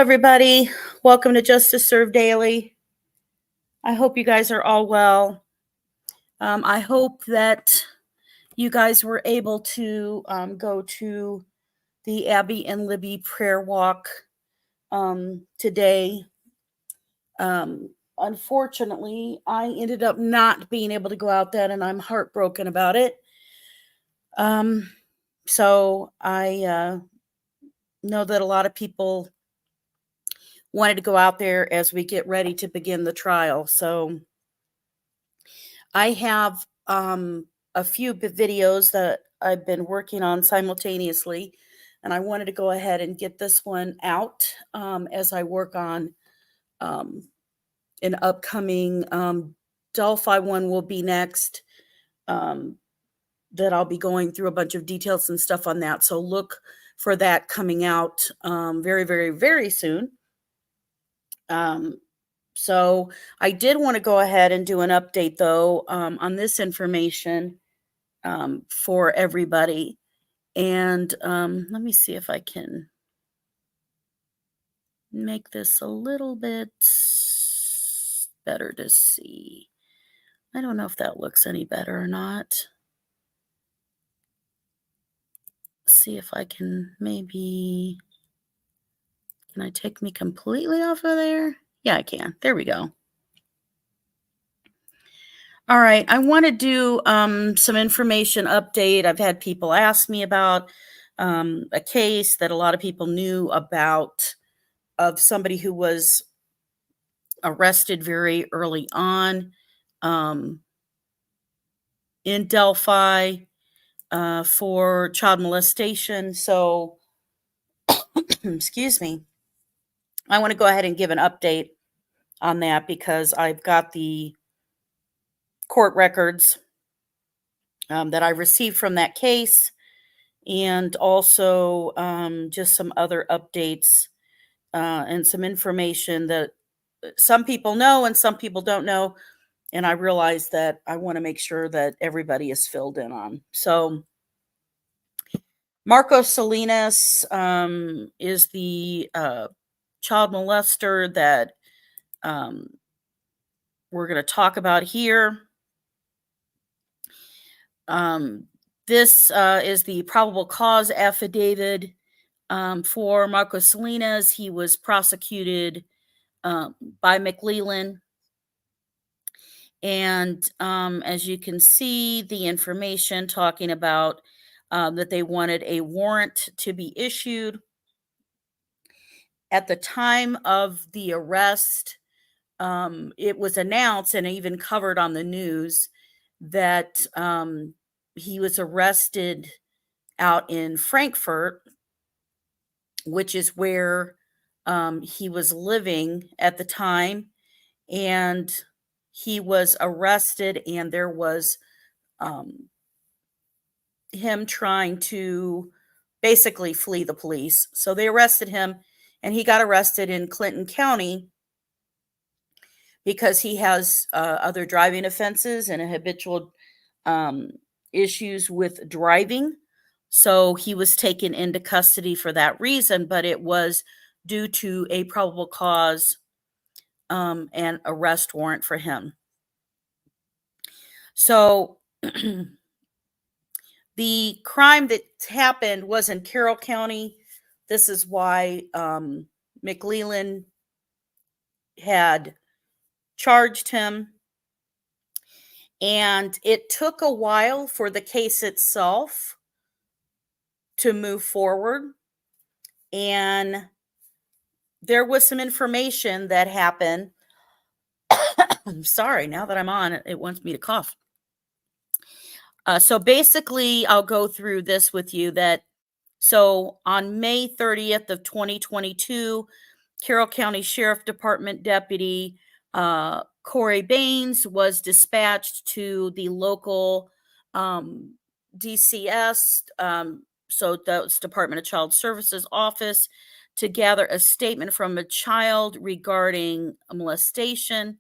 everybody. Welcome to Justice Served Daily. I hope you guys are all well. I hope that you guys were able to go to the Abby and Libby prayer walk today. Unfortunately, I ended up not being able to go out then, and I'm heartbroken about it. So I know that a lot of people wanted to go out there as we get ready to begin the trial. So I have a few videos that I've been working on simultaneously, and I wanted to go ahead and get this one out as I work on an upcoming Delphi one will be next, that I'll be going through a bunch of details and stuff on that. So look for that coming out very, very, very soon. So I did want to go ahead and do an update, though, on this information for everybody. And let me see if I can make this a little bit better to see. I don't know if that looks any better or not. See if I can maybe... Can I take me completely off of there? Yeah, I can. There we go. All right, I want to do some information update. I've had people ask me about a case that a lot of people knew about, of somebody who was arrested very early on in Delphi for child molestation. So, excuse me, I want to go ahead and give an update on that because I've got the court records that I received from that case, and also just some other updates and some information that some people know and some people don't know. And I realize that I want to make sure that everybody is filled in on. So Marco Salinas is the child molester that we're going to talk about here. This is the probable cause affidavit for Marco Salinas. He was prosecuted by McLeland. And as you can see, the information talking about that they wanted a warrant to be issued. At the time of the arrest, it was announced and even covered on the news that he was arrested out in Frankfurt, which is where he was living at the time. And he was arrested, and there was him trying to basically flee the police. So they arrested him, and he got arrested in Clinton County because he has other driving offenses and habitual issues with driving. So he was taken into custody for that reason, but it was due to a probable cause and arrest warrant for him. So the crime that happened was in Carroll County. This is why McLeland had charged him. And it took a while for the case itself to move forward. And there was some information that happened. I'm sorry, now that I'm on it, it wants me to cough. So basically, I'll go through this with you. So on May 30th of 2022, Carroll County Sheriff Department Deputy Corey Baines was dispatched to the local DCS, so that's Department of Child Services office, to gather a statement from a child regarding a molestation.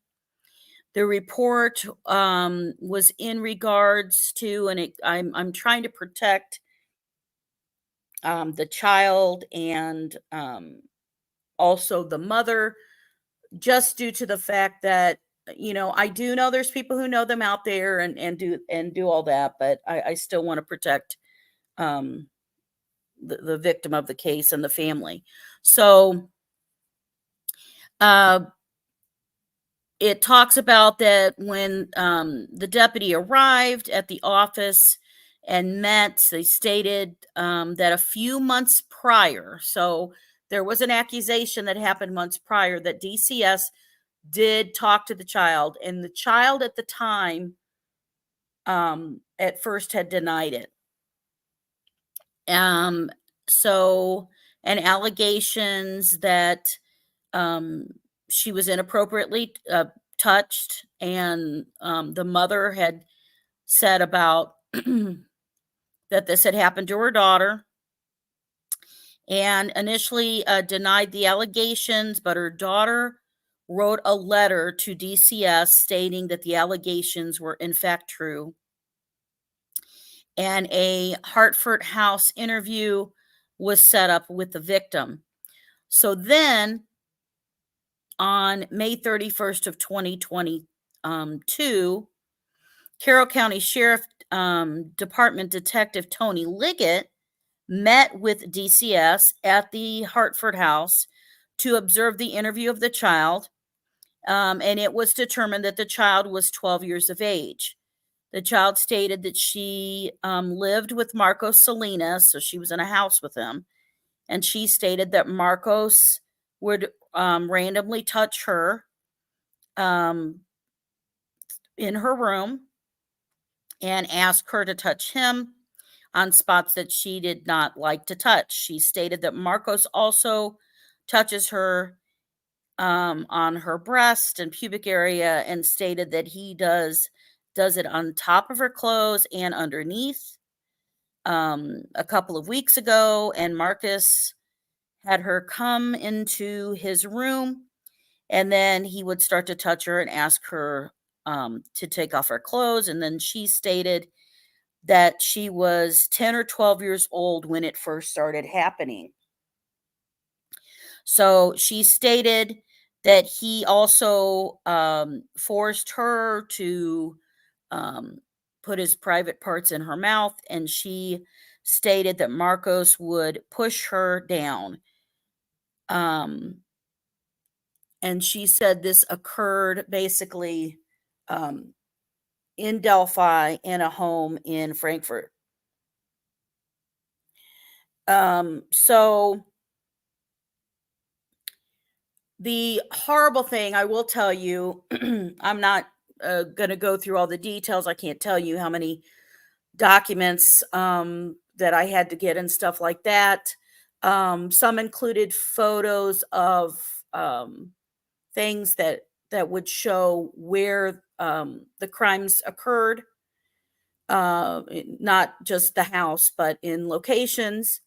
The report was in regards to, and I'm trying to protect the child and also the mother, just due to the fact that, I do know there's people who know them out there and do all that, but I still want to protect um, the victim of the case and the family. So uh, it talks about that when the deputy arrived at the office and met, they stated that a few months prior, so there was an accusation that happened months prior that DCS did talk to the child, and the child at the time at first had denied it. Um, so, and allegations that she was inappropriately touched, and the mother had said about that this had happened to her daughter, and initially denied the allegations, but her daughter wrote a letter to DCS stating that the allegations were in fact true. And a Hartford House interview was set up with the victim. So then on May 31st of 2022, Carroll County Sheriff Department Detective Tony Liggett met with DCS at the Hartford House to observe the interview of the child, and it was determined that the child was 12 years of age. The child stated that she lived with Marcos Salinas, so she was in a house with him, and she stated that Marcos would randomly touch her in her room and ask her to touch him on spots that she did not like to touch. She stated that Marcos also touches her on her breast and pubic area, and stated that he does it on top of her clothes and underneath. A couple of weeks ago, and Marcus had her come into his room, and then he would start to touch her and ask her to take off her clothes. And then she stated that she was 10 or 12 years old when it first started happening. So she stated that he also forced her to put his private parts in her mouth, and she stated that Marcos would push her down. And she said this occurred basically in Delphi in a home in Frankfurt. So the horrible thing, I will tell you, I'm not going to go through all the details. I can't tell you how many documents that I had to get and stuff like that. Some included photos of things that would show where the crimes occurred, not just the house, but in locations.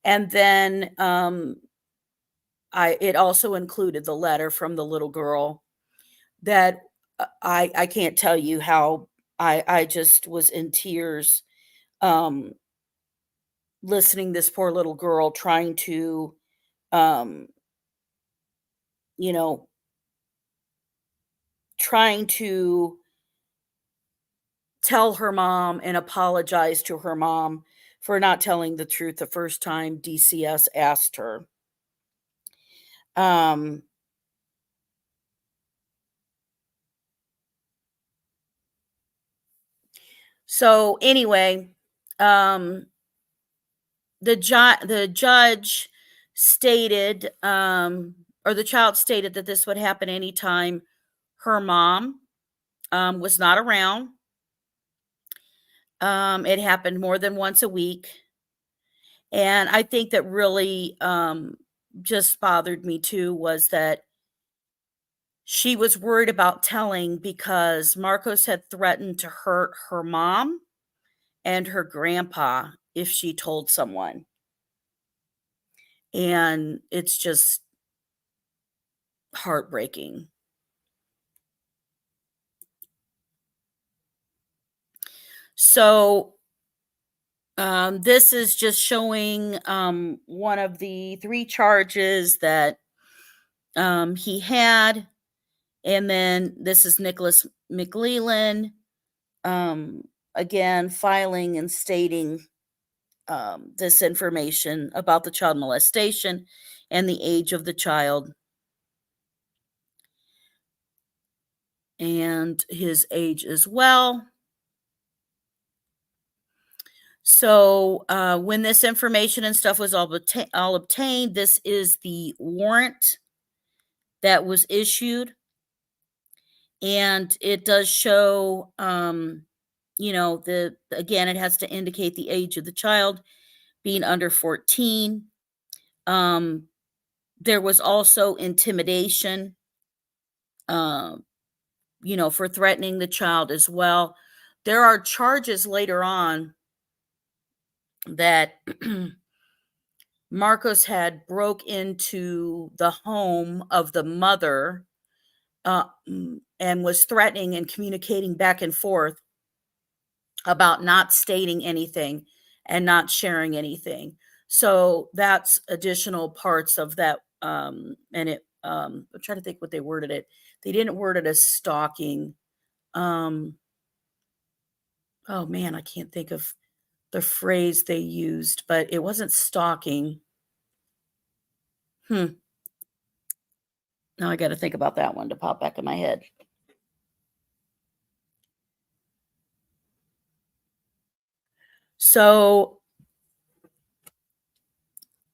And then it also included the letter from the little girl that I can't tell you how I just was in tears listening this poor little girl trying to you know trying to tell her mom and apologize to her mom for not telling the truth the first time DCS asked her. So anyway, the judge stated, or the child stated, that this would happen anytime her mom was not around. It happened more than once a week. And I think that really just bothered me too was that she was worried about telling because Marcos had threatened to hurt her mom and her grandpa if she told someone. And it's just heartbreaking. So this is just showing one of the 3 charges that he had, and then this is Nicholas McLeland, again, filing and stating this information about the child molestation and the age of the child and his age as well. So when this information and stuff was all obtained, this is the warrant that was issued. And it does show, again, it has to indicate the age of the child being under 14. There was also intimidation, for threatening the child as well. There are charges later on that Marcos had broke into the home of the mother and was threatening and communicating back and forth about not stating anything and not sharing anything. So that's additional parts of that. And I'm trying to think what they worded it. They didn't word it as stalking. Oh man, I can't think of the phrase they used, but it wasn't stalking. Now I got to think about that one to pop back in my head. So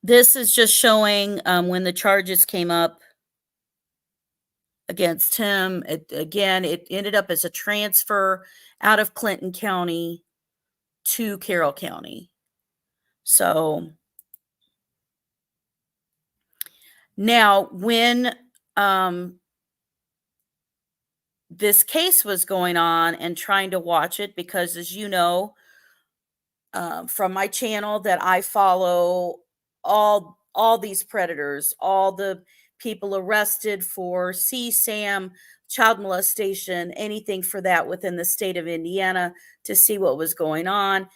this is just showing when the charges came up against him. It ended up as a transfer out of Clinton County to Carroll County. So now when this case was going on and trying to watch it, because as you know, from my channel that I follow all these predators, all the people arrested for CSAM, child molestation, anything for that within the state of Indiana to see what was going on.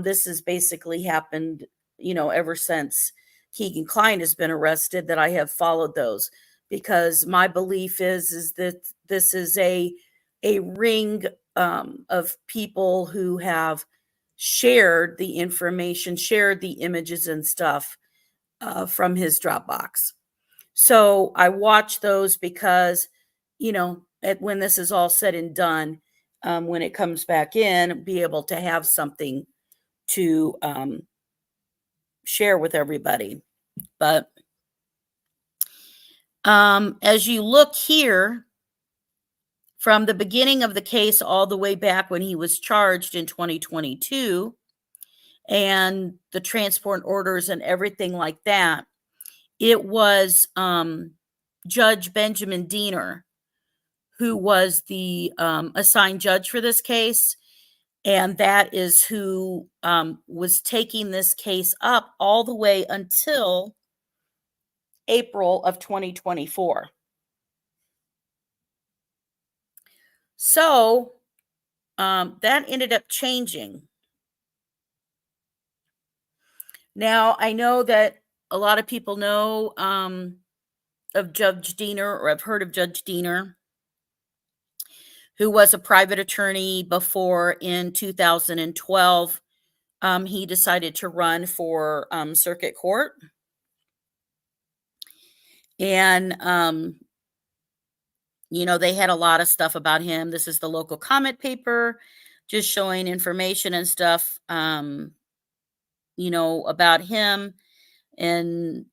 This has basically happened, ever since Keegan Kline has been arrested, that I have followed those, because my belief is that this is a ring of people who have shared the information, shared the images and stuff from his Dropbox. So I watch those because, when this is all said and done, when it comes back in, be able to have something to share with everybody. But as you look here, from the beginning of the case all the way back when he was charged in 2022, and the transport orders and everything like that, it was Judge Benjamin Diener who was the assigned judge for this case. And that is who was taking this case up all the way until April of 2024. So that ended up changing. Now, I know that a lot of people know of Judge Diener, or have heard of Judge Diener, who was a private attorney before. In 2012, he decided to run for circuit court. And, they had a lot of stuff about him. This is the local comment paper, just showing information and stuff, about him. And,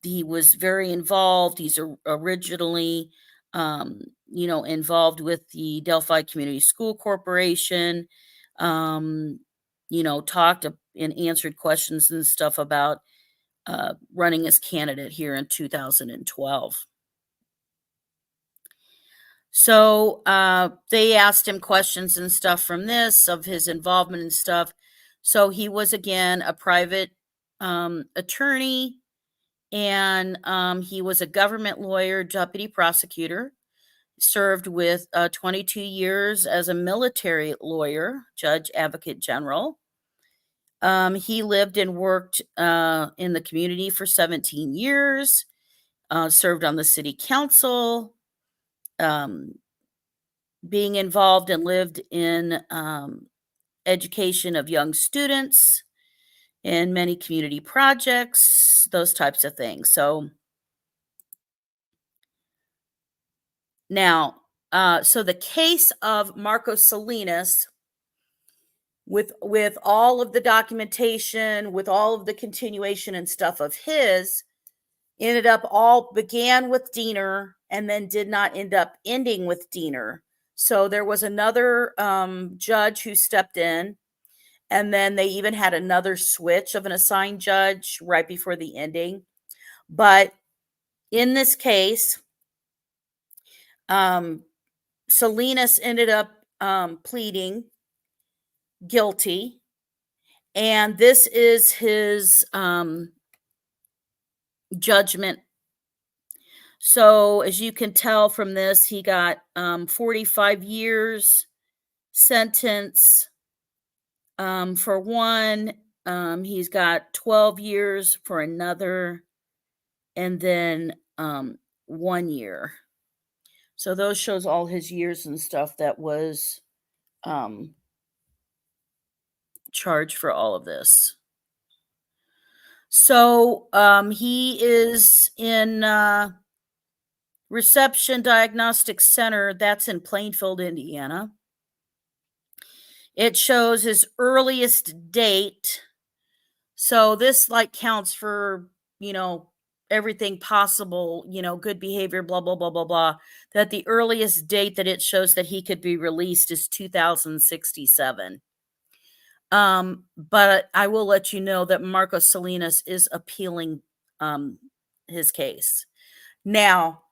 he was very involved. He's originally, involved with the Delphi Community School Corporation, talked and answered questions and stuff about running as candidate here in 2012. So they asked him questions and stuff from this, of his involvement and stuff. So he was, again, a private attorney, and he was a government lawyer, deputy prosecutor, served with 22 years as a military lawyer, judge, advocate general. He lived and worked in the community for 17 years. served on the city council, being involved and lived in education of young students in many community projects, those types of things. So now, so the case of Marco Salinas, with all of the documentation, with all of the continuation and stuff of his, ended up all began with Diener and then did not end up ending with Diener. So there was another judge who stepped in, and then they even had another switch of an assigned judge right before the ending. But in this case, Salinas ended up pleading guilty, and this is his judgment. So as you can tell from this, he got 45 years sentence for one. He's got 12 years for another, and then 1 year. So those shows all his years and stuff that was charged for all of this. So he is in Reception Diagnostic Center. That's in Plainfield, Indiana. It shows his earliest date. So this like counts for, everything possible, good behavior, blah, blah, blah, blah, blah. That the earliest date that it shows that he could be released is 2067. But I will let you know that Marco Salinas is appealing his case. Now,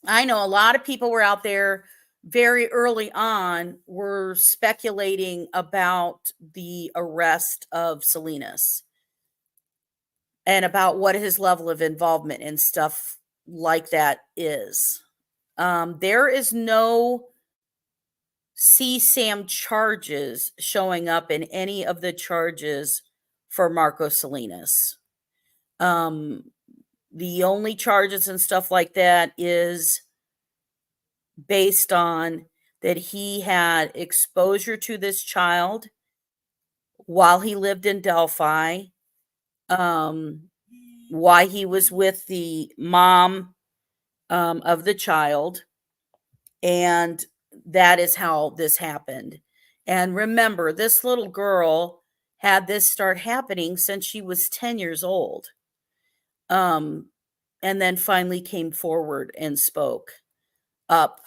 I know a lot of people were out there very early on were speculating about the arrest of Salinas and about what his level of involvement and stuff like that is. There is no CSAM charges showing up in any of the charges for Marco Salinas. The only charges and stuff like that is based on that he had exposure to this child while he lived in Delphi, why he was with the mom of the child, and that is how this happened. And remember, this little girl had this start happening since she was 10 years old. And then finally came forward and spoke up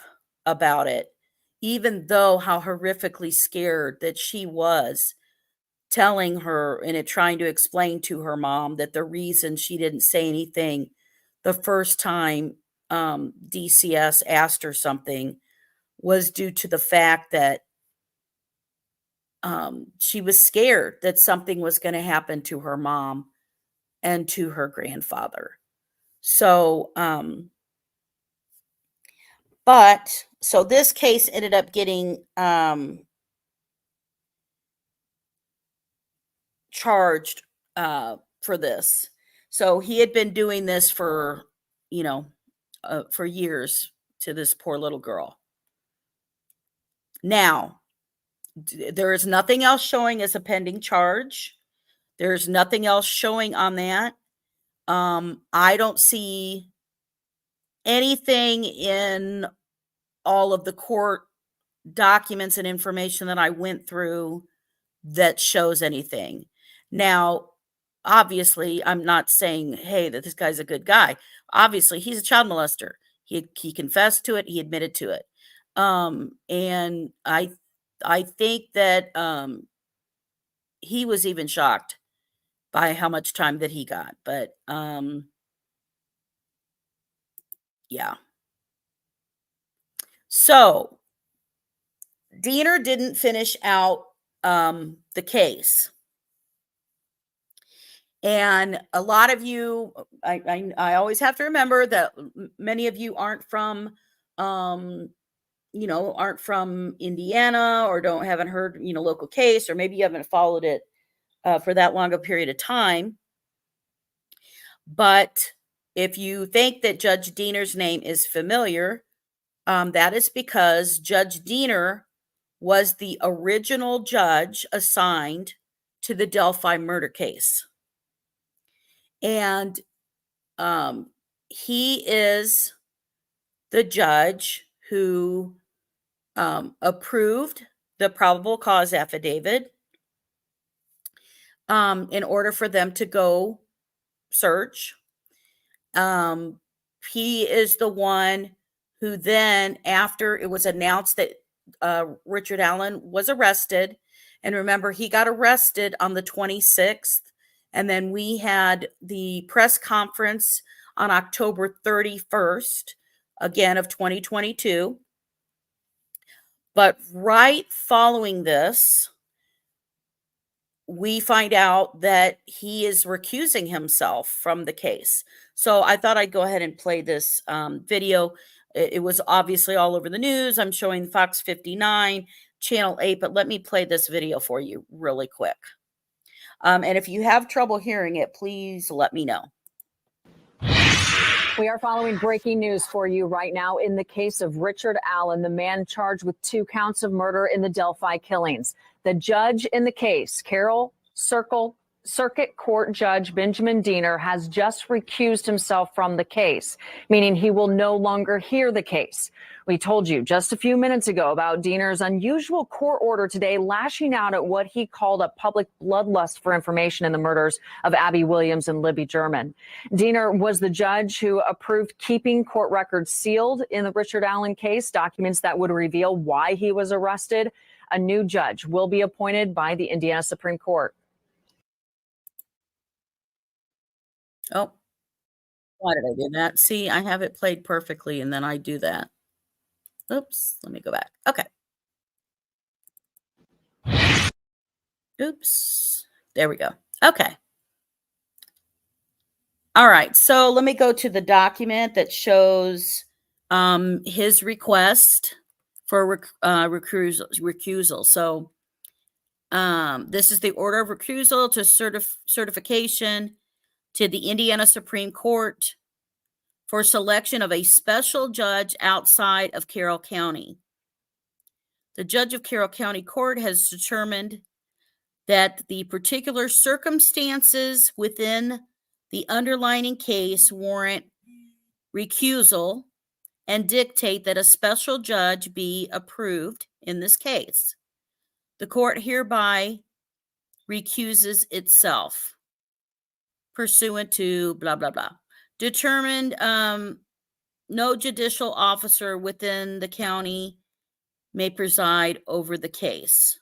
about it, even though how horrifically scared that she was, telling her and trying to explain to her mom that the reason she didn't say anything the first time DCS asked her something was due to the fact that she was scared that something was going to happen to her mom and to her grandfather. So, so this case ended up getting charged for this. So he had been doing this for years to this poor little girl. Now, there is nothing else showing as a pending charge. There's nothing else showing on that. I don't see anything in all of the court documents and information that I went through that shows anything. Now, obviously, I'm not saying, hey, that this guy's a good guy. Obviously, he's a child molester. He confessed to it. He admitted to it. And I think that he was even shocked by how much time that he got. But yeah. So Diener didn't finish out the case. And a lot of you, I always have to remember that many of you aren't from, aren't from Indiana or haven't heard, local case, or maybe you haven't followed it for that long a period of time. But If you think that Judge Diener's name is familiar, that is because Judge Diener was the original judge assigned to the Delphi murder case. And he is the judge who approved the probable cause affidavit in order for them to go search. He is the one who then, after it was announced that Richard Allen was arrested, and remember, he got arrested on the 26th, and then we had the press conference on October 31st, again of 2022. But right following this, we find out that he is recusing himself from the case. So I thought I'd go ahead and play this video. It was obviously all over the news. I'm showing Fox 59, Channel 8, but let me play this video for you really quick. And if you have trouble hearing it, please let me know. We are following breaking news for you right now in the case of Richard Allen, the man charged with 2 counts of murder in the Delphi killings. The judge in the case, Carroll Circuit Court Judge Benjamin Diener, has just recused himself from the case, meaning he will no longer hear the case. We told you just a few minutes ago about Diener's unusual court order today, lashing out at what he called a public bloodlust for information in the murders of Abby Williams and Libby German. Diener was the judge who approved keeping court records sealed in the Richard Allen case, documents that would reveal why he was arrested. A new judge will be appointed by the Indiana Supreme Court. Oh, why did I do that? See, I have it played perfectly, and then I do that. Oops, let me go back. Okay. Oops, there we go. Okay. All right, so let me go to the document that shows his request for recusal. So this is the order of recusal to certification to the Indiana Supreme Court for selection of a special judge outside of Carroll County. The judge of Carroll County Court has determined that the particular circumstances within the underlying case warrant recusal and dictate that a special judge be approved in this case. The court hereby recuses itself pursuant to blah, blah, blah. Determined no judicial officer within the county may preside over the case.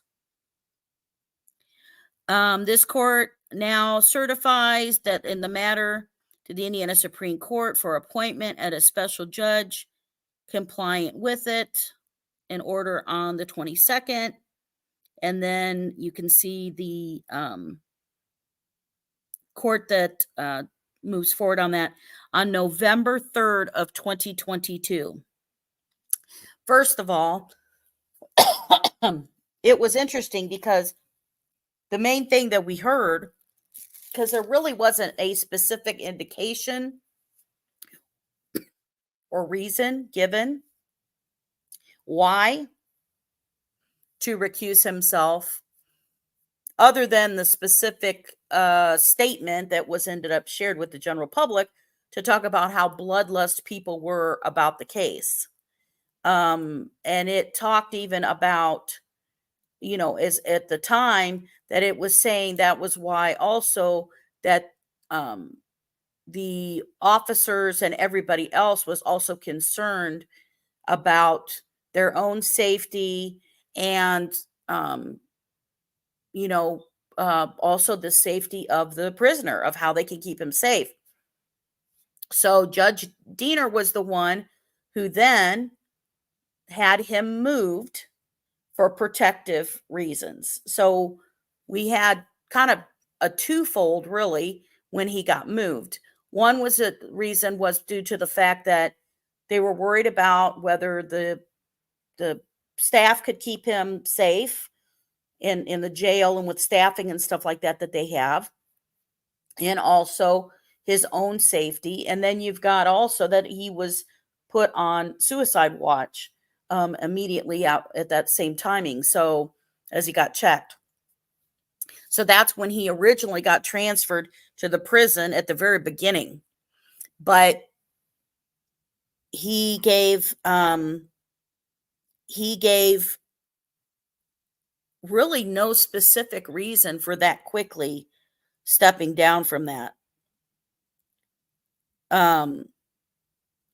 This court now certifies that in the matter to the Indiana Supreme Court for appointment at a special judge compliant with it, an order on the 22nd. And then you can see the court that moves forward on that on November 3rd of 2022. First of all, it was interesting because the main thing that we heard, because there really wasn't a specific indication or reason given why to recuse himself, other than the specific statement that was ended up shared with the general public to talk about how bloodlust people were about the case. And it talked even about, as at the time that it was saying that was why also that the officers and everybody else was also concerned about their own safety and, also the safety of the prisoner, of how they can keep him safe. So Judge Diener was the one who then had him moved for protective reasons. So we had kind of a twofold, really, when he got moved. One was the reason was due to the fact that they were worried about whether the staff could keep him safe in the jail and with staffing and stuff like that they have. And also his own safety. And then you've got also that he was put on suicide watch immediately out at that same timing. So as he got checked. So that's when he originally got transferred to the prison at the very beginning. But he gave really no specific reason for that quickly stepping down from that.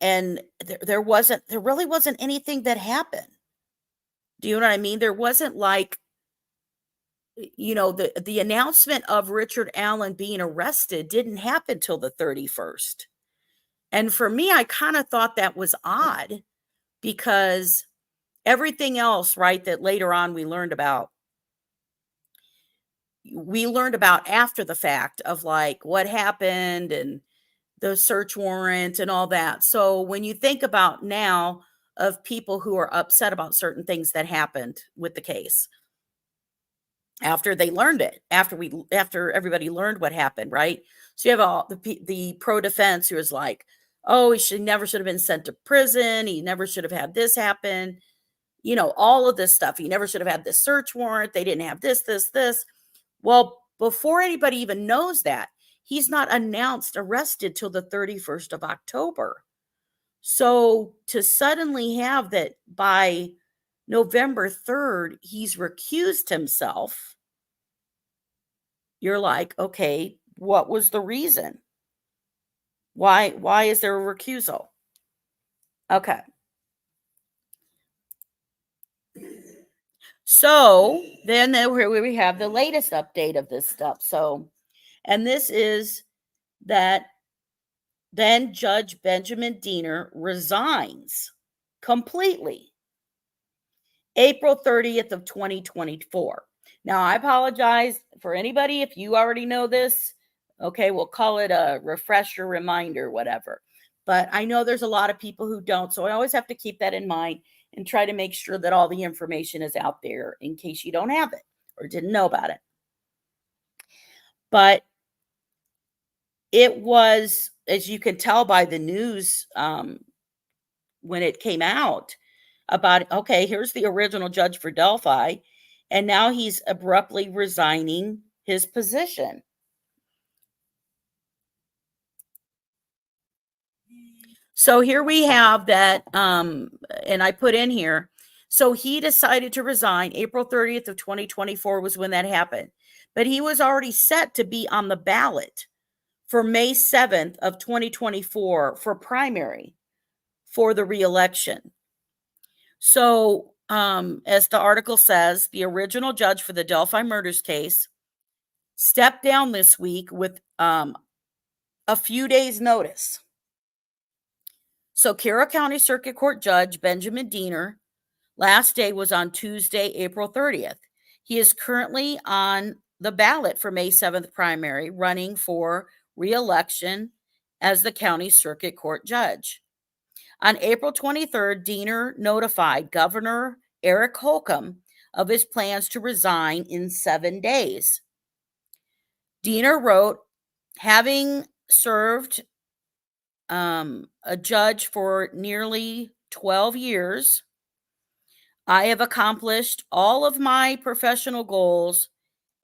And there really wasn't anything that happened. Do you know what I mean? There wasn't like, the announcement of Richard Allen being arrested didn't happen till the 31st. And for me, I kind of thought that was odd because everything else, right, that later on we learned about after the fact of like what happened and the search warrant and all that. So when you think about now of people who are upset about certain things that happened with the case, after they learned it, after everybody learned what happened, right? So you have all the pro defense who is like, oh, he never should have been sent to prison. He never should have had this happen. All of this stuff. He never should have had this search warrant. They didn't have this. Well, before anybody even knows that, he's not announced arrested till the 31st of October. So to suddenly have that by November 3rd, he's recused himself, you're like, okay, what was the reason? Why is there a recusal? Okay. So then here we have the latest update of this stuff. So, and this is that then Judge Benjamin Diener resigns completely April 30th of 2024. Now, I apologize for anybody if you already know this. Okay, we'll call it a refresher, reminder, whatever. But I know there's a lot of people who don't, so I always have to keep that in mind and try to make sure that all the information is out there in case you don't have it or didn't know about it. But it was, as you can tell by the news when it came out, about, okay, here's the original judge for Delphi, and now he's abruptly resigning his position. So here we have that, and I put in here, so he decided to resign April 30th of 2024 was when that happened. But he was already set to be on the ballot for May 7th of 2024 for primary for the re-election. So, as the article says, the original judge for the Delphi murders case stepped down this week with a few days' notice. So, Carroll County Circuit Court Judge Benjamin Diener, last day was on Tuesday, April 30th. He is currently on the ballot for May 7th primary, running for re-election as the county circuit court judge. On April 23rd, Diener notified Governor Eric Holcomb of his plans to resign in 7 days. Diener wrote, having served a judge for nearly 12 years, I have accomplished all of my professional goals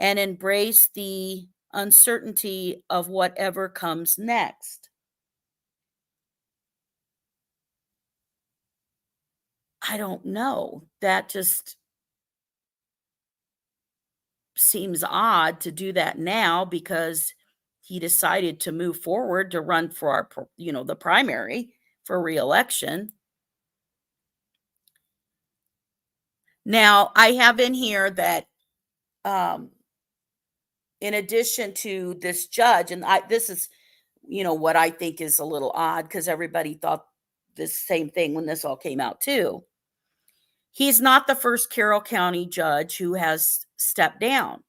and embraced the uncertainty of whatever comes next. I don't know. That just seems odd to do that now because he decided to move forward to run for the primary for re-election. Now, I have in here that in addition to this judge, and this is, what I think is a little odd because everybody thought this same thing when this all came out too. He's not the first Carroll County judge who has stepped down.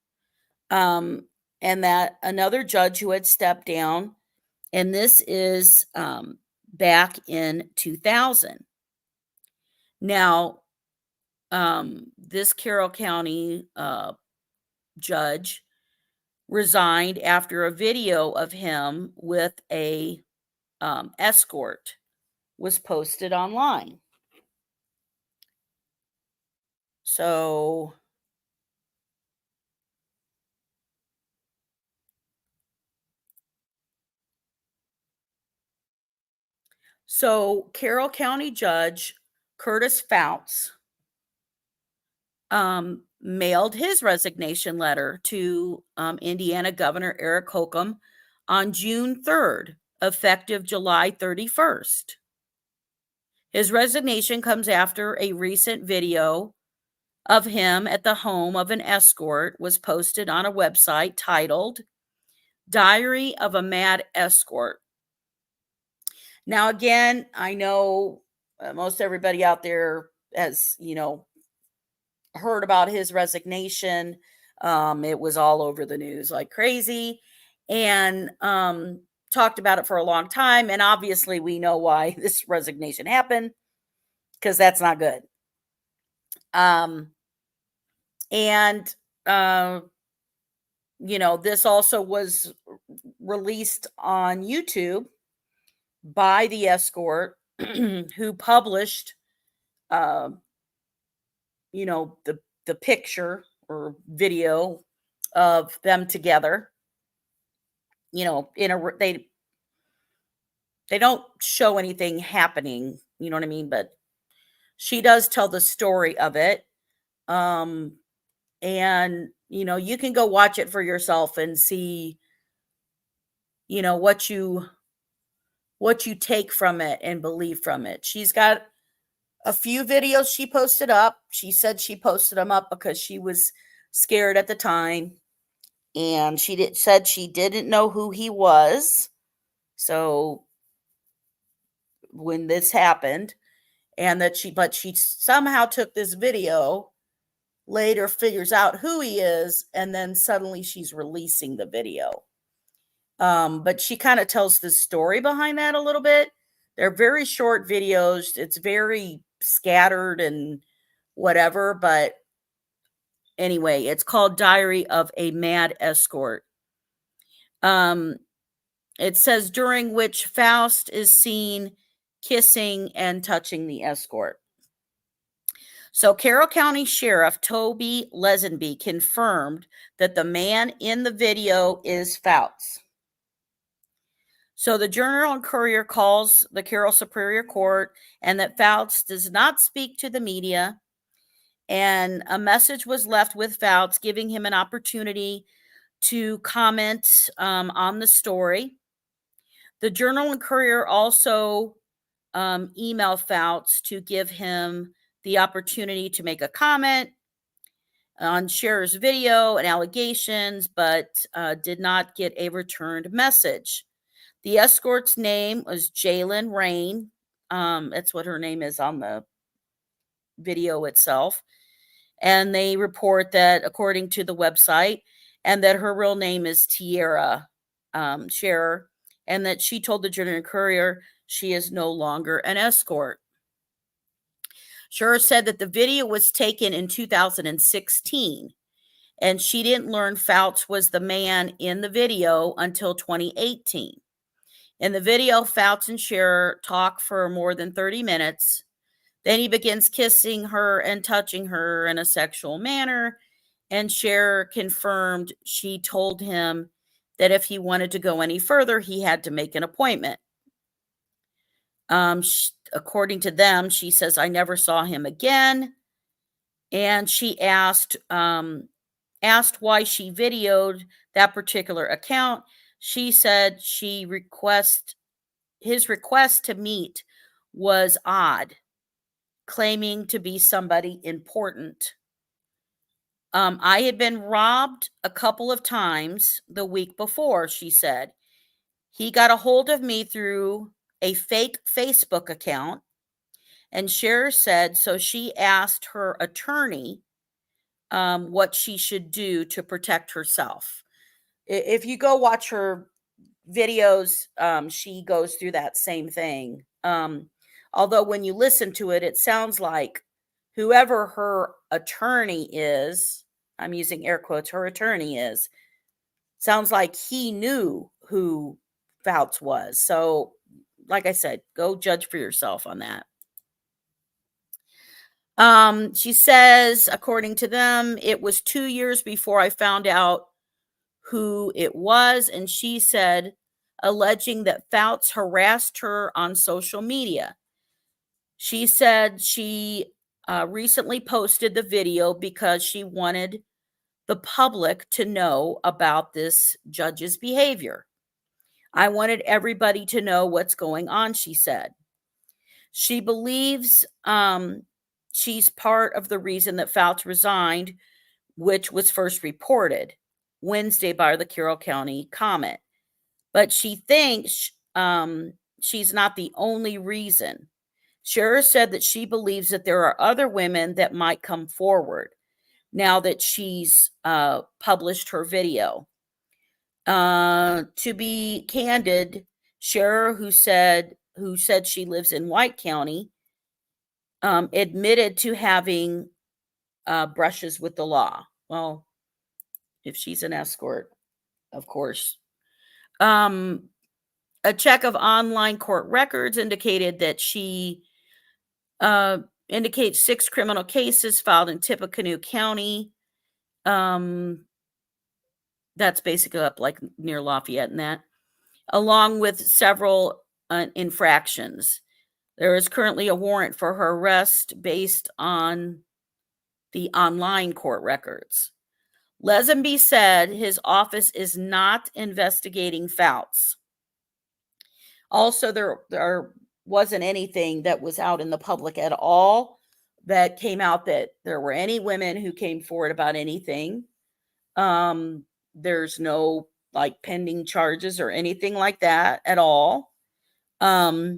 And that another judge who had stepped down, and this is back in 2000. Now, this Carroll County judge resigned after a video of him with a escort was posted online. So Carroll County Judge Curtis Fouts mailed his resignation letter to Indiana Governor Eric Holcomb on June 3rd, effective July 31st. His resignation comes after a recent video of him at the home of an escort was posted on a website titled Diary of a Mad Escort. Now, again, I know most everybody out there has, heard about his resignation. It was all over the news like crazy, and talked about it for a long time. And obviously, we know why this resignation happened, because that's not good. This also was released on YouTube by the escort, who published, the picture or video of them together. They don't show anything happening, you know what I mean? But she does tell the story of it. And you can go watch it for yourself and see, what you take from it and believe from it. She's got a few videos she posted up. She said she posted them up because she was scared at the time, and said she didn't know who he was. So when this happened, and but she somehow took this video, later figures out who he is, and then suddenly she's releasing the video. But she kind of tells the story behind that a little bit. They're very short videos. It's very scattered and whatever, but anyway, it's called Diary of a Mad Escort. It says, during which Faust is seen kissing and touching the escort. So Carroll County Sheriff Toby Lesenby confirmed that the man in the video is Fouts. So the Journal and Courier calls the Carroll Superior Court, and that Fouts does not speak to the media. And a message was left with Fouts giving him an opportunity to comment on the story. The Journal and Courier also emailed Fouts to give him the opportunity to make a comment on Scherer's video and allegations, but did not get a returned message. The escort's name was Jalen Rain. That's what her name is on the video itself. And they report that, according to the website, and that her real name is Tierra Scherer, and that she told the Journal and Courier she is no longer an escort. Scherer said that the video was taken in 2016, and she didn't learn Fouts was the man in the video until 2018. In the video, Fouts and Scherer talk for more than 30 minutes. Then he begins kissing her and touching her in a sexual manner, and Scherer confirmed she told him that if he wanted to go any further, he had to make an appointment. According to them, she says, I never saw him again. And she asked why she videoed that particular account. She said his request to meet was odd, claiming to be somebody important. I had been robbed a couple of times the week before, she said. He got a hold of me through a fake Facebook account, and Scherer said, so she asked her attorney what she should do to protect herself. If you go watch her videos, she goes through that same thing. Although when you listen to it, it sounds like whoever her attorney is, I'm using air quotes, her attorney is sounds like he knew who Fouts was. So, like I said, go judge for yourself on that. She says, according to them, it was 2 years before I found out who it was. And she said, alleging that Fouts harassed her on social media. She said she recently posted the video because she wanted the public to know about this judge's behavior. I wanted everybody to know what's going on, she said. She believes she's part of the reason that Fouts resigned, which was first reported Wednesday by the Carroll County Comment. But she thinks she's not the only reason. HHER said that she believes that there are other women that might come forward now that she's published her video. To be candid, HHER, who said she lives in White County, admitted to having brushes with the law. Well, if she's an escort, of course. A check of online court records indicated that she indicates 6 criminal cases filed in Tippecanoe County. That's basically up like near Lafayette and that, along with several infractions. There is currently a warrant for her arrest based on the online court records. Lesenby said his office is not investigating Fouts. Also, there wasn't anything that was out in the public at all that came out that there were any women who came forward about anything. There's no like pending charges or anything like that at all. But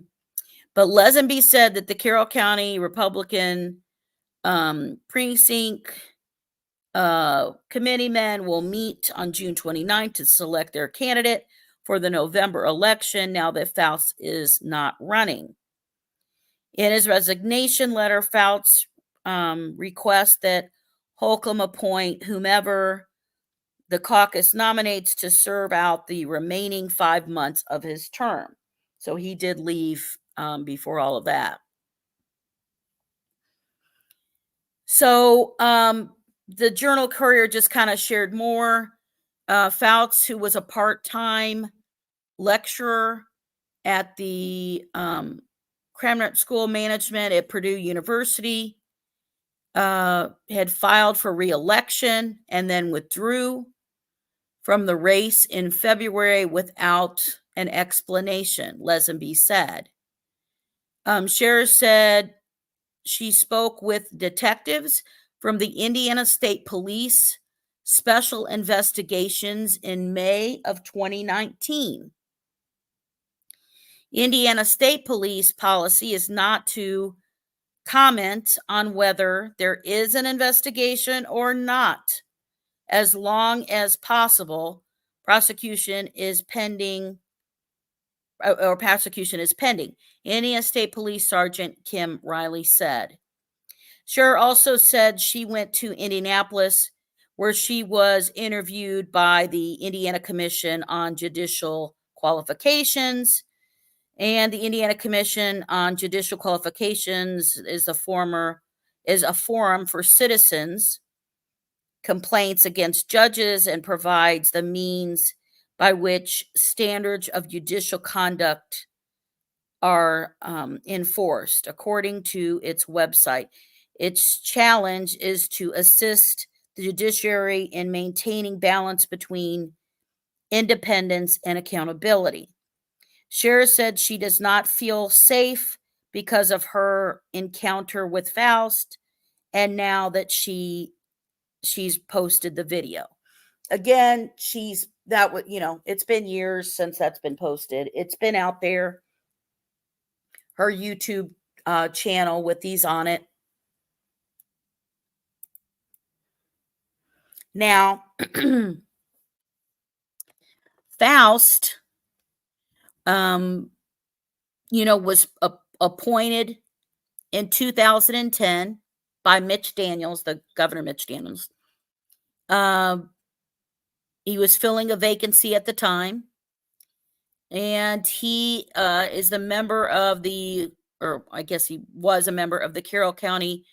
Lesenby said that the Carroll County Republican precinct committeemen will meet on June 29th to select their candidate for the November election now that Fouts is not running. In his resignation letter, Fouts requests that Holcomb appoint whomever the caucus nominates to serve out the remaining 5 months of his term. So he did leave before all of that. So the Journal Courier just kind of shared more. Fouts, who was a part-time lecturer at the Cramner School of Management at Purdue University, had filed for re-election and then withdrew from the race in February without an explanation, Lesenby said. HHER said she spoke with detectives from the Indiana State Police Special Investigations in May of 2019. Indiana State Police policy is not to comment on whether there is an investigation or not, as long as possible. Prosecution is pending. Indiana State Police Sergeant Kim Riley said. HHER also said she went to Indianapolis, where she was interviewed by the Indiana Commission on Judicial Qualifications. And the Indiana Commission on Judicial Qualifications is a forum for citizens' complaints against judges and provides the means by which standards of judicial conduct are enforced. According to its website, its challenge is to assist the judiciary in maintaining balance between independence and accountability. HHER said she does not feel safe because of her encounter with Fouts, and now that she's posted the video. Again, it's been years since that's been posted. It's been out there. Her YouTube channel with these on it. Now, Faust, was appointed in 2010 by Mitch Daniels, the Governor Mitch Daniels, He was filling a vacancy at the time. And he is the member of or I guess he was a member of the Carroll County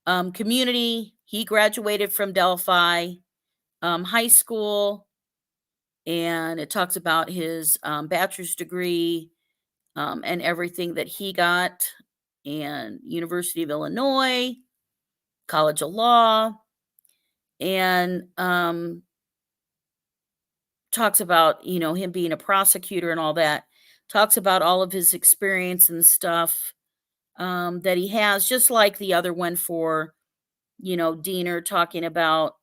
community. He graduated from Delphi High School, and it talks about his bachelor's degree and everything that he got, and University of Illinois, College of Law, and talks about, him being a prosecutor and all that. Talks about all of his experience and stuff that he has, just like the other one for, Diener, talking about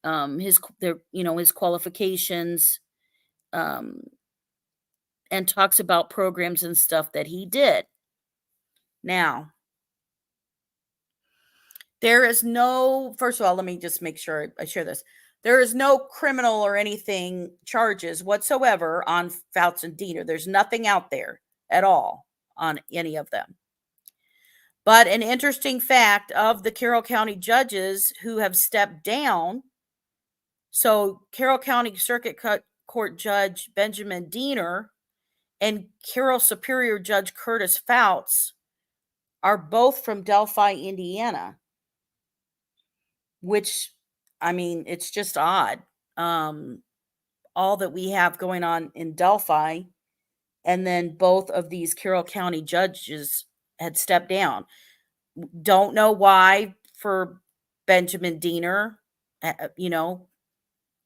his qualifications, and talks about programs and stuff that he did. Now, there is no, first of all, let me just make sure I share this. There is no criminal or anything charges whatsoever on Fouts and Diener. There's nothing out there at all on any of them. But an interesting fact of the Carroll County judges who have stepped down. So Carroll County Circuit Court Judge Benjamin Diener and Carroll Superior Judge Curtis Fouts are both from Delphi, Indiana. Which, I mean, it's just odd. All that we have going on in Delphi, and then both of these Carroll County judges had stepped down. Don't know why for Benjamin Diener.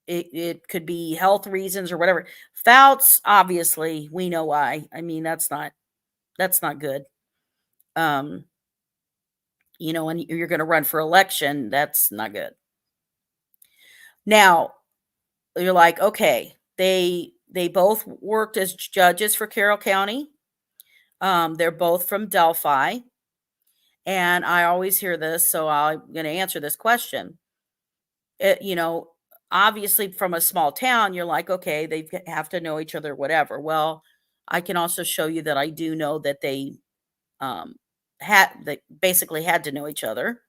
It could be health reasons or whatever. Fouts, obviously, we know why. I mean, that's not good. And you're going to run for election. That's not good. Now, you're like, okay, they both worked as judges for Carroll County. They're both from Delphi. And I always hear this, so I'm going to answer this question. Obviously from a small town, you're like, okay, they have to know each other, whatever. Well, I can also show you that I do know that they basically had to know each other.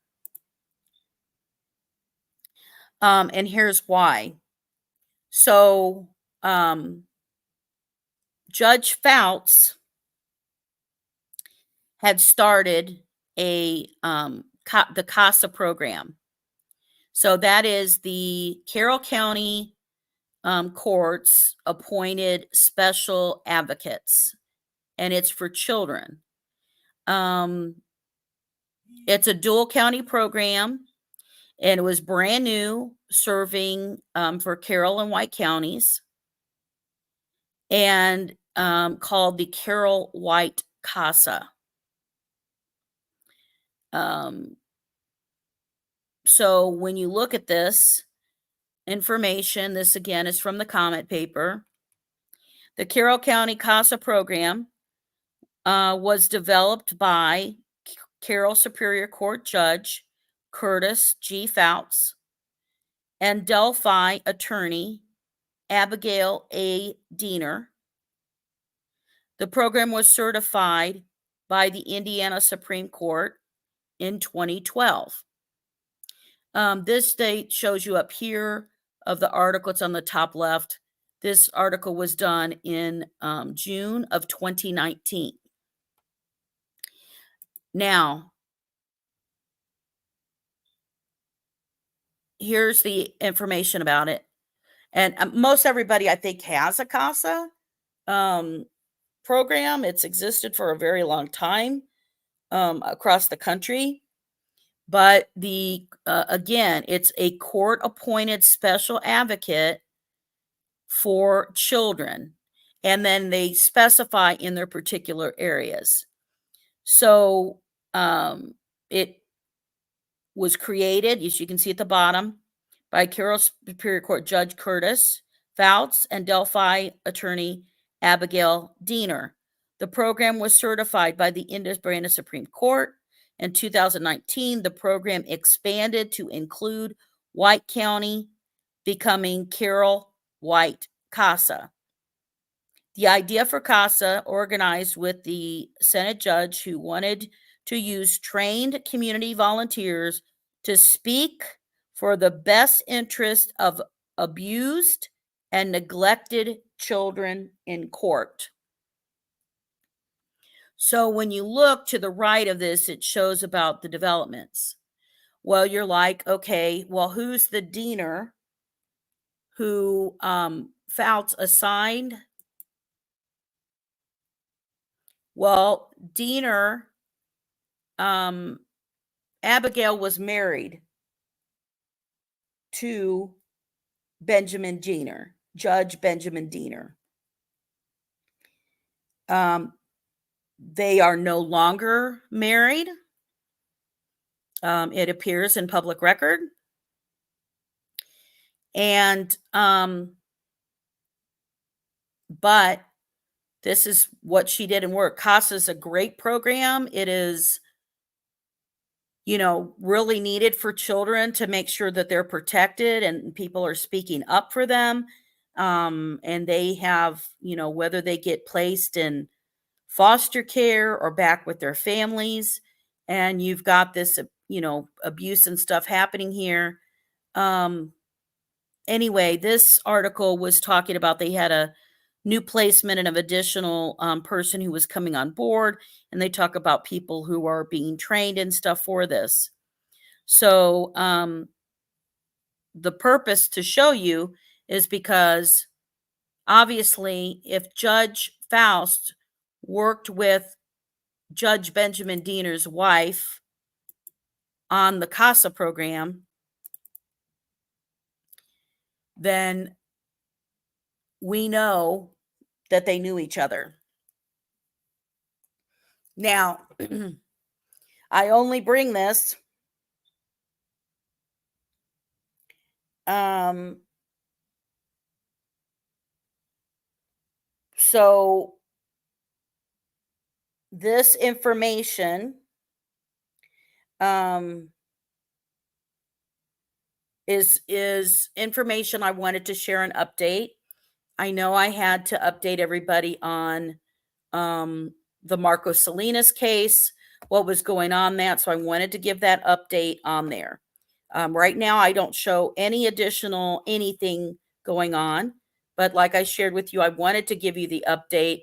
And here's why. So, Judge Fouts had started the CASA program. So that is the Carroll County courts appointed special advocates, and it's for children. It's a dual county program, and it was brand new, serving for Carroll and White counties, and called the Carroll White CASA. So when you look at this information, this again is from the comment paper. The Carroll County CASA program was developed by Carroll Superior Court Judge Curtis G. Fouts and Delphi attorney Abigail A. Diener. The program was certified by the Indiana Supreme Court in 2012. This date shows you up here of the article. It's on the top left. This article was done in June of 2019. Now, here's the information about it. And most everybody, I think, has a CASA program. It's existed for a very long time across the country. But again, it's a court-appointed special advocate for children. And then they specify in their particular areas. So it was created, as you can see at the bottom, by Carroll Superior Court Judge Curtis Fouts and Delphi attorney Abigail Diener. The program was certified by the Indiana Supreme Court. In 2019, the program expanded to include White County, becoming Carroll White CASA. The idea for CASA organized with the Senate judge who wanted to use trained community volunteers to speak for the best interest of abused and neglected children in court. So when you look to the right of this, it shows about the developments. Well, you're like, okay, well, who's the Diener who Fouts assigned? Well, Diener, Abigail was married to Benjamin Diener, Judge Benjamin Diener. They are no longer married. It appears in public record. And, but this is what she did in work. CASA is a great program. It is, really needed for children to make sure that they're protected and people are speaking up for them. And they have, whether they get placed in foster care or back with their families, and you've got this, abuse and stuff happening here. Anyway, this article was talking about they had a new placement and an additional person who was coming on board, and they talk about people who are being trained and stuff for this. So the purpose to show you is because obviously if Judge Faust worked with Judge Benjamin Diener's wife on the CASA program, then we know that they knew each other. Now, I only bring this so this information is information I wanted to share an update. I know I had to update everybody on the Marco Salinas case, what was going on that. So I wanted to give that update on there. Right now, I don't show any additional anything going on. But like I shared with you, I wanted to give you the update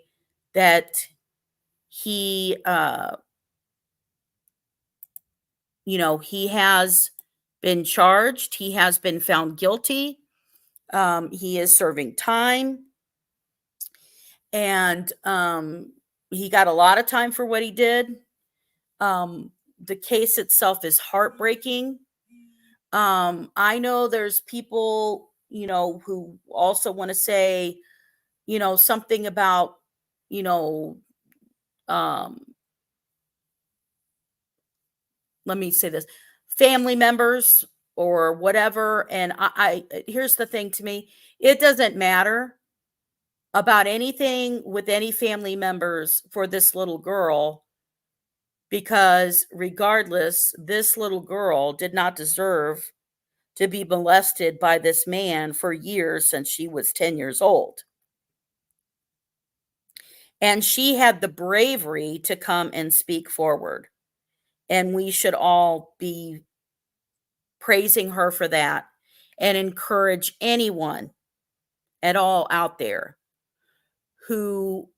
that he, he has been charged. He has been found guilty. He is serving time. And he got a lot of time for what he did. The case itself is heartbreaking. I know there's people, who also want to say, something about, let me say this, family members or whatever. And I here's the thing to me, it doesn't matter about anything with any family members for this little girl, because regardless, this little girl did not deserve to be molested by this man for years since she was 10 years old. And she had the bravery to come and speak forward. And we should all be praising her for that and encourage anyone at all out there who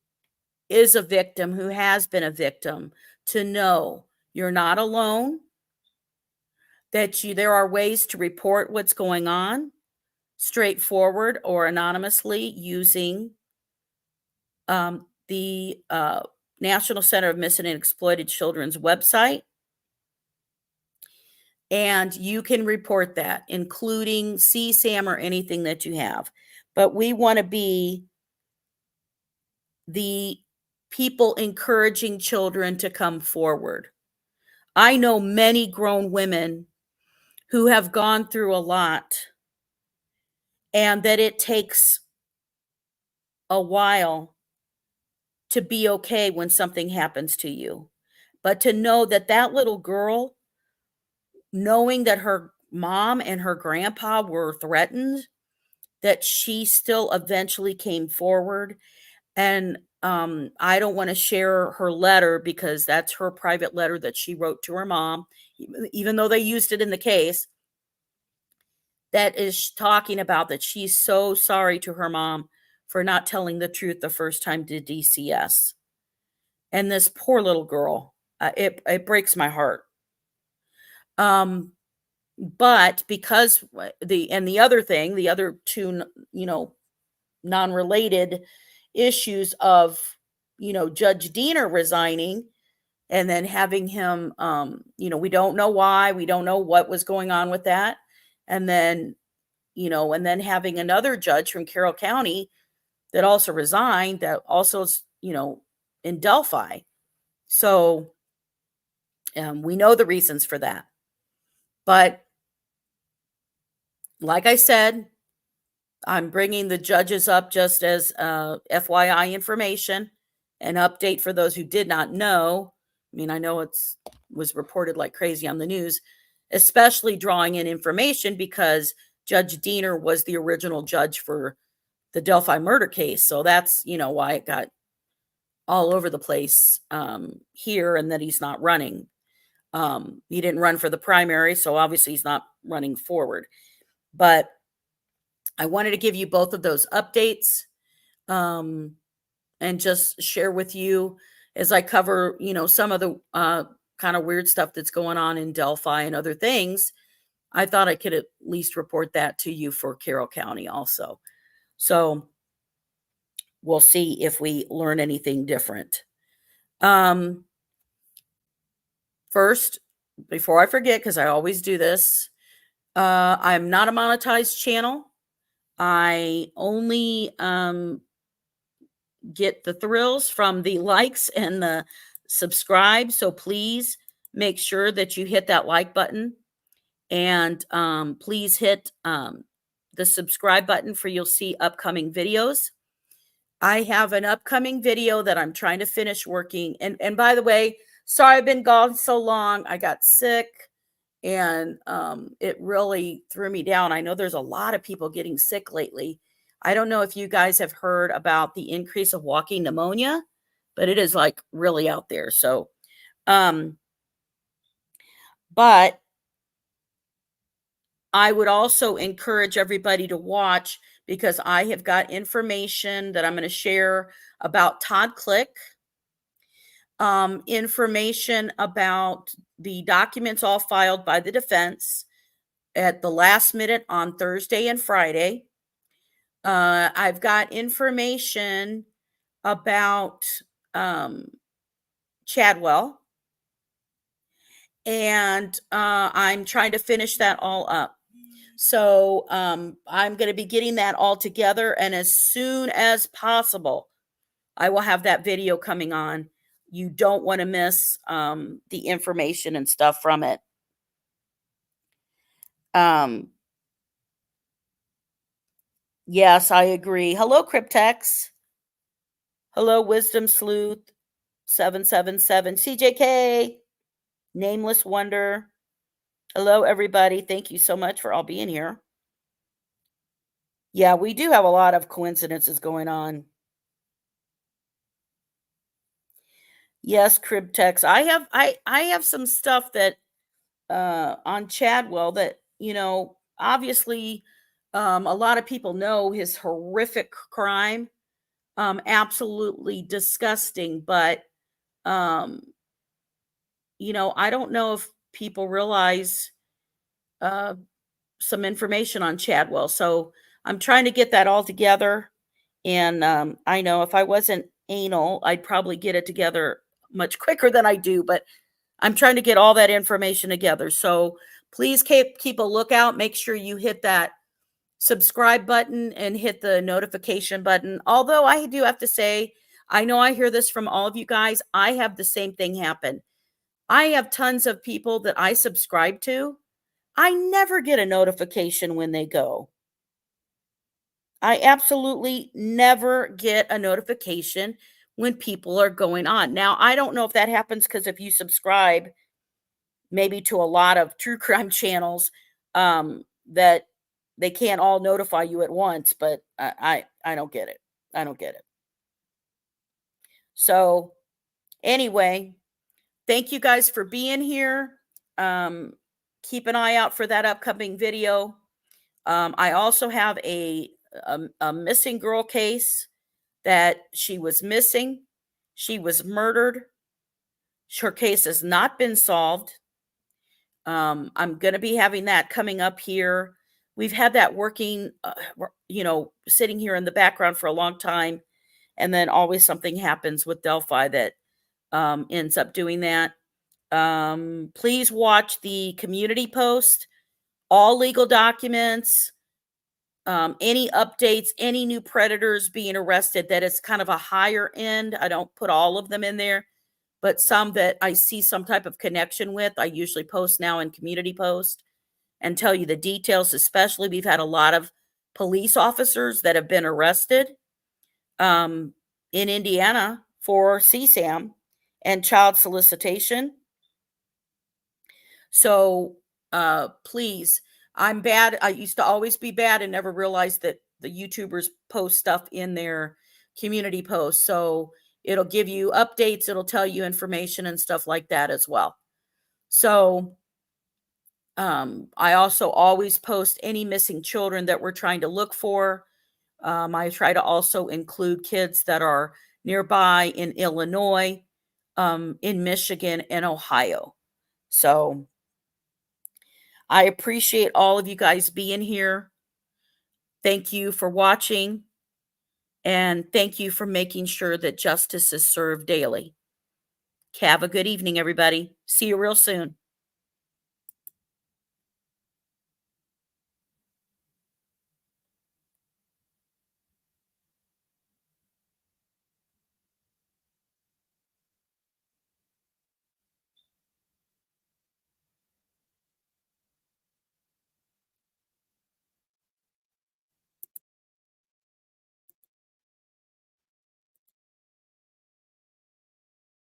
is a victim, who has been a victim, to know you're not alone, that there are ways to report what's going on straightforward or anonymously using the National Center of Missing and Exploited Children's website. And you can report that, including CSAM or anything that you have. But we want to be the people encouraging children to come forward. I know many grown women who have gone through a lot, and that it takes a while to be okay when something happens to you. But to know that that little girl, knowing that her mom and her grandpa were threatened, that she still eventually came forward. And I don't want to share her letter because that's her private letter that she wrote to her mom, even though they used it in the case. that is talking about that she's so sorry to her mom for not telling the truth the first time to DCS. And this poor little girl, it breaks my heart. But because the other thing, the other two, non-related issues of, Judge Diener resigning and then having him, we don't know why, we don't know what was going on with that. And then, having another judge from Carroll County that also resigned, that also is, in Delphi. So we know the reasons for that. But like I said, I'm bringing the judges up just as FYI information, an update for those who did not know. I mean, I know was reported like crazy on the news, especially drawing in information because Judge Diener was the original judge for the Delphi murder case. So that's, why it got all over the place here, and that he's not running. He didn't run for the primary, so obviously he's not running forward. But I wanted to give you both of those updates and just share with you as I cover, some of the kind of weird stuff that's going on in Delphi and other things. I thought I could at least report that to you for Carroll County also. So we'll see if we learn anything different. First, before I forget, because I always do this, I'm not a monetized channel. I only get the thrills from the likes and the subscribe. So please make sure that you hit that like button, and please hit the subscribe button for you'll see upcoming videos. I have an upcoming video that I'm trying to finish working. And by the way, sorry I've been gone so long. I got sick and it really threw me down. I know there's a lot of people getting sick lately. I don't know if you guys have heard about the increase of walking pneumonia, but it is like really out there. So, but I would also encourage everybody to watch, because I have got information that I'm going to share about Todd Click, information about the documents all filed by the defense at the last minute on Thursday and Friday. I've got information about Chadwell, and I'm trying to finish that all up. So I'm going to be getting that all together, and as soon as possible, I will have that video coming on. You don't want to miss the information and stuff from it. Yes, I agree. Hello, Cryptex. Hello, Wisdom Sleuth 777. CJK, Nameless Wonder. Hello, everybody. Thank you so much for all being here. Yeah, we do have a lot of coincidences going on. Yes, Cryptex. I have some stuff that on Chadwell that, obviously a lot of people know his horrific crime. Absolutely disgusting, but I don't know if people realize some information on Chadwell. So I'm trying to get that all together. And I know if I wasn't anal, I'd probably get it together much quicker than I do, but I'm trying to get all that information together. So please keep a lookout. Make sure you hit that subscribe button and hit the notification button. Although I do have to say, I know I hear this from all of you guys. I have the same thing happen. I have tons of people that I subscribe to. I never get a notification when they go. I absolutely never get a notification when people are going on. Now, I don't know if that happens because if you subscribe maybe to a lot of true crime channels, that they can't all notify you at once, but I don't get it. I don't get it. So anyway, thank you guys for being here. Keep an eye out for that upcoming video. I also have a missing girl case that she was missing. She was murdered. Her case has not been solved. I'm going to be having that coming up here. We've had that working, sitting here in the background for a long time. And then always something happens with Delphi that ends up doing that. Please watch the community post, all legal documents, any updates, any new predators being arrested. That is kind of a higher end. I don't put all of them in there, but some that I see some type of connection with, I usually post now in community post and tell you the details. Especially, we've had a lot of police officers that have been arrested in Indiana for CSAM and child solicitation. So please, I'm bad. I used to always be bad and never realized that the YouTubers post stuff in their community posts. So it'll give you updates. It'll tell you information and stuff like that as well. So I also always post any missing children that we're trying to look for. I try to also include kids that are nearby in Illinois, in Michigan, and Ohio. So I appreciate all of you guys being here. Thank you for watching. And thank you for making sure that justice is served daily. Have a good evening, everybody. See you real soon.